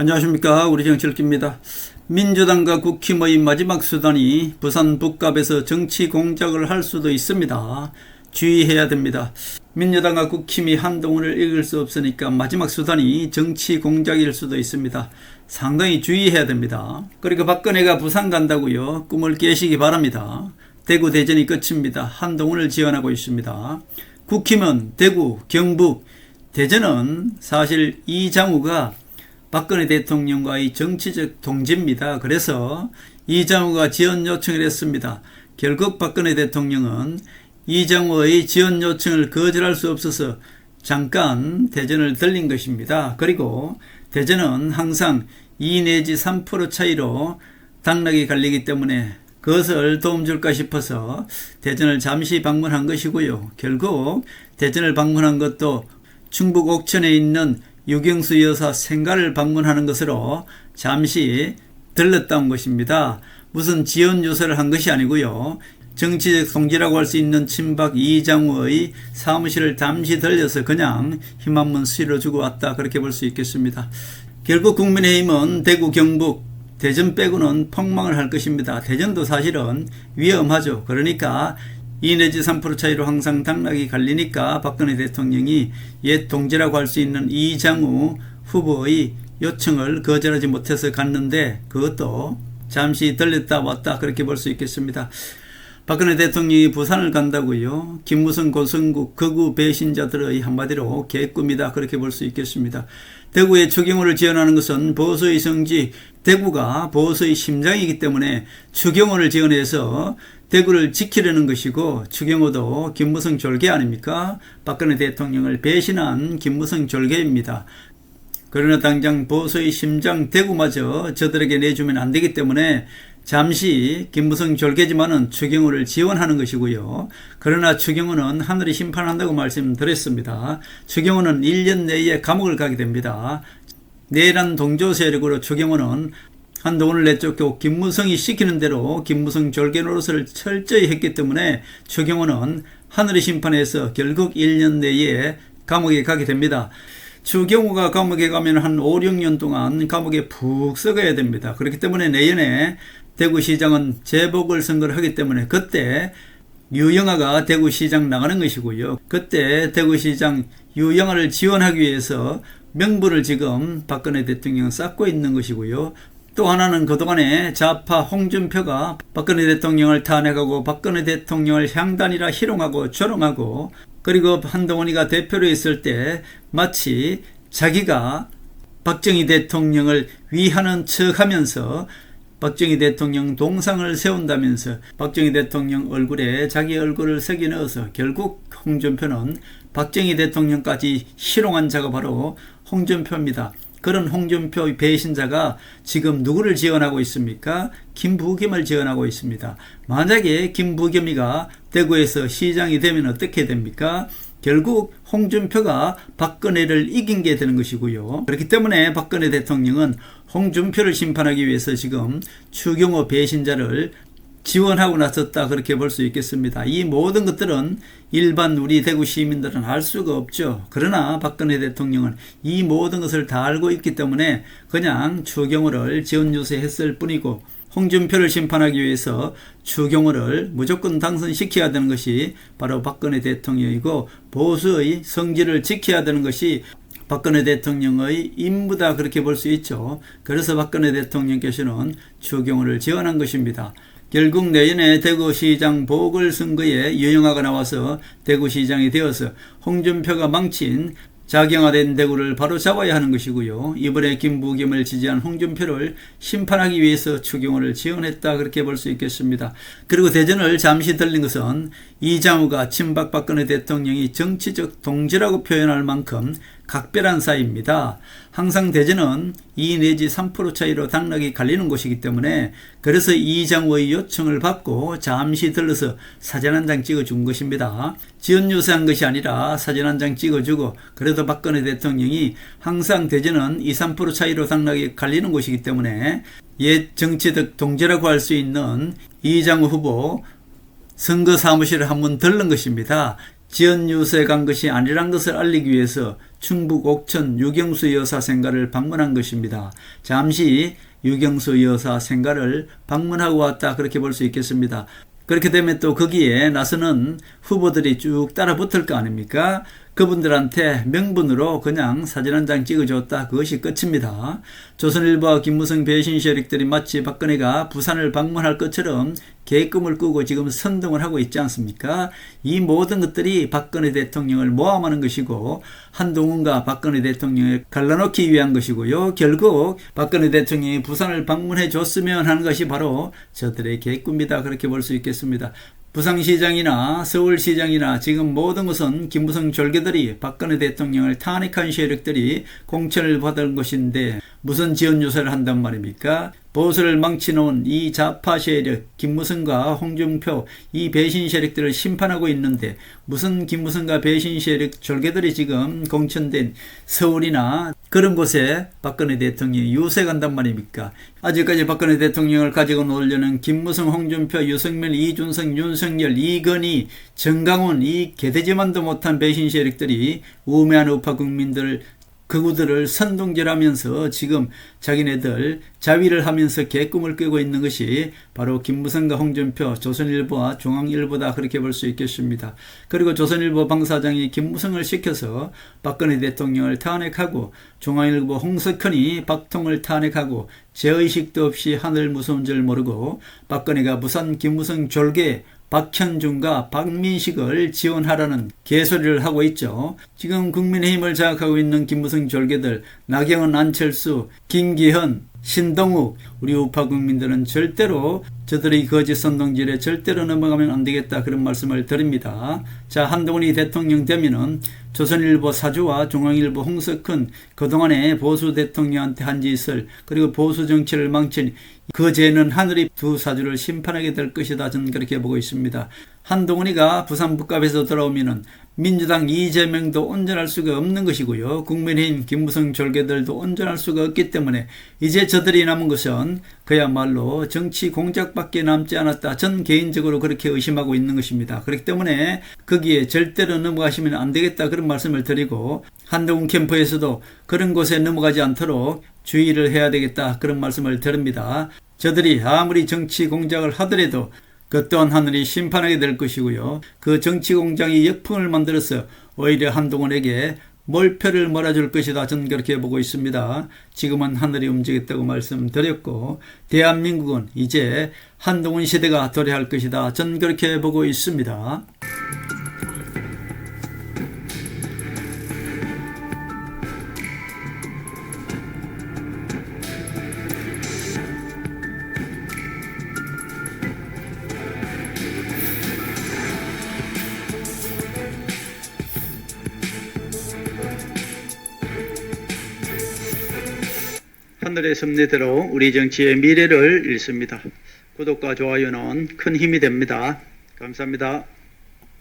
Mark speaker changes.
Speaker 1: 안녕하십니까. 우리 정치일기입니다. 민주당과 국힘의 마지막 수단이 부산 북갑에서 정치 공작을 할 수도 있습니다. 주의해야 됩니다. 민주당과 국힘이 한동훈을 이길 수 없으니까 마지막 수단이 정치 공작일 수도 있습니다. 상당히 주의해야 됩니다. 그리고 박근혜가 부산 간다고요. 꿈을 깨시기 바랍니다. 대구 대전이 끝입니다. 한동훈을 지원하고 있습니다. 국힘은 대구, 경북, 대전은 사실 이장우가 박근혜 대통령과의 정치적 동지입니다. 그래서 이장우가 지원 요청을 했습니다. 결국 박근혜 대통령은 이장우의 지원 요청을 거절할 수 없어서 잠깐 대전을 들린 것입니다. 그리고 대전은 항상 2 내지 3% 차이로 당락이 갈리기 때문에 그것을 도움 줄까 싶어서 대전을 잠시 방문한 것이고요. 결국 대전을 방문한 것도 충북 옥천에 있는 유경수 여사 생가를 방문하는 것으로 잠시 들렀다 온 것입니다. 무슨 지원 조사를 한 것이 아니고요. 정치적 동지라고 할 수 있는 친박 이장우의 사무실을 잠시 들려서 그냥 힘 한번 실어주고 왔다, 그렇게 볼 수 있겠습니다. 결국 국민의힘은 대구, 경북, 대전 빼고는 폭망을 할 것입니다. 대전도 사실은 위험하죠. 그러니까 2 내지 3% 차이로 항상 당락이 갈리니까 박근혜 대통령이 옛 동지라고 할 수 있는 이장우 후보의 요청을 거절하지 못해서 갔는데 그것도 잠시 들렸다 왔다, 그렇게 볼 수 있겠습니다. 박근혜 대통령이 부산을 간다고요. 김무성, 고성국, 극우 배신자들의 한마디로 개꿈이다, 그렇게 볼 수 있겠습니다. 대구에 추경호를 지원하는 것은 보수의 성지, 대구가 보수의 심장이기 때문에 추경호를 지원해서 대구를 지키려는 것이고, 추경호도 김무성 졸개 아닙니까? 박근혜 대통령을 배신한 김무성 졸개입니다. 그러나 당장 보수의 심장 대구마저 저들에게 내주면 안 되기 때문에 잠시 김무성 졸개지만은 추경호를 지원하는 것이고요. 그러나 추경호는 하늘이 심판한다고 말씀드렸습니다. 추경호는 1년 내에 감옥을 가게 됩니다. 내란 동조 세력으로 추경호는 한동훈을 내쫓고 김무성이 시키는 대로 김무성 졸개 노릇을 철저히 했기 때문에 추경호는 하늘의 심판에서 결국 1년 내에 감옥에 가게 됩니다. 추경호가 감옥에 가면 한 5, 6년 동안 감옥에 푹 썩어야 됩니다. 그렇기 때문에 내년에 대구시장은 재보궐선거를 하기 때문에 그때 유영아가 대구시장 나가는 것이고요. 그때 대구시장 유영아를 지원하기 위해서 명분을 지금 박근혜 대통령은 쌓고 있는 것이고요. 또 하나는 그동안에 좌파 홍준표가 박근혜 대통령을 탄핵하고 박근혜 대통령을 향단이라 희롱하고 조롱하고, 그리고 한동훈이가 대표로 있을 때 마치 자기가 박정희 대통령을 위하는 척하면서 박정희 대통령 동상을 세운다면서 박정희 대통령 얼굴에 자기 얼굴을 새겨 넣어서 결국 홍준표는 박정희 대통령까지 희롱한 자가 바로 홍준표입니다. 그런 홍준표 배신자가 지금 누구를 지원하고 있습니까? 김부겸을 지원하고 있습니다. 만약에 김부겸이가 대구에서 시장이 되면 어떻게 됩니까? 결국 홍준표가 박근혜를 이긴 게 되는 것이고요. 그렇기 때문에 박근혜 대통령은 홍준표를 심판하기 위해서 지금 추경호 배신자를 지원하고 나섰다, 그렇게 볼 수 있겠습니다. 이 모든 것들은 일반 우리 대구 시민들은 알 수가 없죠. 그러나 박근혜 대통령은 이 모든 것을 다 알고 있기 때문에 그냥 추경호를 지원 유세했을 뿐이고, 홍준표를 심판하기 위해서 추경호를 무조건 당선시켜야 되는 것이 바로 박근혜 대통령이고, 보수의 성질을 지켜야 되는 것이 박근혜 대통령의 임무다, 그렇게 볼 수 있죠. 그래서 박근혜 대통령께서는 추경호를 지원한 것입니다. 결국 내년에 대구시장 보궐선거에 유영아가 나와서 대구시장이 되어서 홍준표가 망친 작용화된 대구를 바로 잡아야 하는 것이고요. 이번에 김부겸을 지지한 홍준표를 심판하기 위해서 추경호를 지원했다, 그렇게 볼 수 있겠습니다. 그리고 대전을 잠시 들린 것은 이장우가 친박 박근혜 대통령이 정치적 동지라고 표현할 만큼 각별한 사이입니다. 항상 대전은 2 내지 3% 차이로 당락이 갈리는 곳이기 때문에 그래서 이장우의 요청을 받고 잠시 들러서 사진 한 장 찍어준 것입니다. 지원 유세한 것이 아니라 사진 한 장 찍어주고, 그래도 박근혜 대통령이 항상 대전은 2, 3% 차이로 당락이 갈리는 곳이기 때문에 옛 정치적 동지라고 할 수 있는 이장우 후보 선거 사무실을 한번 들른 것입니다. 지연 유세 간 것이 아니란 것을 알리기 위해서 충북 옥천 유경수 여사 생가를 방문한 것입니다. 잠시 유경수 여사 생가를 방문하고 왔다, 그렇게 볼 수 있겠습니다. 그렇게 되면 또 거기에 나서는 후보들이 쭉 따라 붙을 거 아닙니까? 그분들한테 명분으로 그냥 사진 한 장 찍어줬다, 그것이 끝입니다. 조선일보와 김무성 배신 세력들이 마치 박근혜가 부산을 방문할 것처럼 계획금을 꾸고 지금 선동을 하고 있지 않습니까? 이 모든 것들이 박근혜 대통령을 모함하는 것이고 한동훈과 박근혜 대통령을 갈라놓기 위한 것이고요. 결국 박근혜 대통령이 부산을 방문해 줬으면 하는 것이 바로 저들의 계획입니다, 그렇게 볼 수 있겠습니다. 부산시장이나 서울시장이나 지금 모든 것은 김무성 졸개들이 박근혜 대통령을 탄핵한 세력들이 공천을 받은 것인데 무슨 지원 유세를 한단 말입니까? 보수를 망치놓은 이 좌파 세력 김무성과 홍준표 이 배신 세력들을 심판하고 있는데 무슨 김무성과 배신 세력 졸개들이 지금 공천된 서울이나 그런 곳에 박근혜 대통령이 유세 간단 말입니까? 아직까지 박근혜 대통령을 가지고 놀려는 김무성, 홍준표, 유승민, 이준석, 윤석열, 이건희, 정강훈 이 개돼지만도 못한 배신 세력들이 우매한 우파 국민들 그구들을 선동질하면서 지금 자기네들 자위를 하면서 개꿈을 꾸고 있는 것이 바로 김무성과 홍준표, 조선일보와 중앙일보다, 그렇게 볼 수 있겠습니다. 그리고 조선일보 방사장이 김무성을 시켜서 박근혜 대통령을 탄핵하고 중앙일보 홍석현이 박통을 탄핵하고 죄의식도 없이 하늘 무서운 줄 모르고 박근혜가 부산 김무성 졸개 박현준과 박민식을 지원하라는 개소리를 하고 있죠. 지금 국민의힘을 장악하고 있는 김무성 졸개들 나경원, 안철수, 김기현, 신동욱 우리 우파 국민들은 절대로 저들의 거짓 선동질에 절대로 넘어가면 안 되겠다, 그런 말씀을 드립니다. 자, 한동훈이 대통령 되면은 조선일보 사주와 중앙일보 홍석현 그동안에 보수 대통령한테 한 짓을 그리고 보수 정치를 망친 그 죄는 하늘이 두 사주를 심판하게 될 것이다, 저는 그렇게 보고 있습니다. 한동훈이가 부산 북갑에서 돌아오면은 민주당 이재명도 온전할 수가 없는 것이고요. 국민의힘 김무성 졸개들도 온전할 수가 없기 때문에 이제 저들이 남은 것은 그야말로 정치 공작밖에 남지 않았다, 전 개인적으로 그렇게 의심하고 있는 것입니다. 그렇기 때문에 거기에 절대로 넘어가시면 안 되겠다, 그런 말씀을 드리고 한동훈 캠프에서도 그런 곳에 넘어가지 않도록 주의를 해야 되겠다, 그런 말씀을 드립니다. 저들이 아무리 정치 공작을 하더라도 그 또한 하늘이 심판하게 될 것이고요. 그 정치 공작이 역풍을 만들어서 오히려 한동훈에게 몰표를 몰아줄 것이다, 저는 그렇게 보고 있습니다. 지금은 하늘이 움직였다고 말씀드렸고 대한민국은 이제 한동훈 시대가 도래할 것이다, 저는 그렇게 보고 있습니다. 하늘의 섭리대로 우리 정치의 미래를 읽습니다. 구독과 좋아요는 큰 힘이 됩니다. 감사합니다.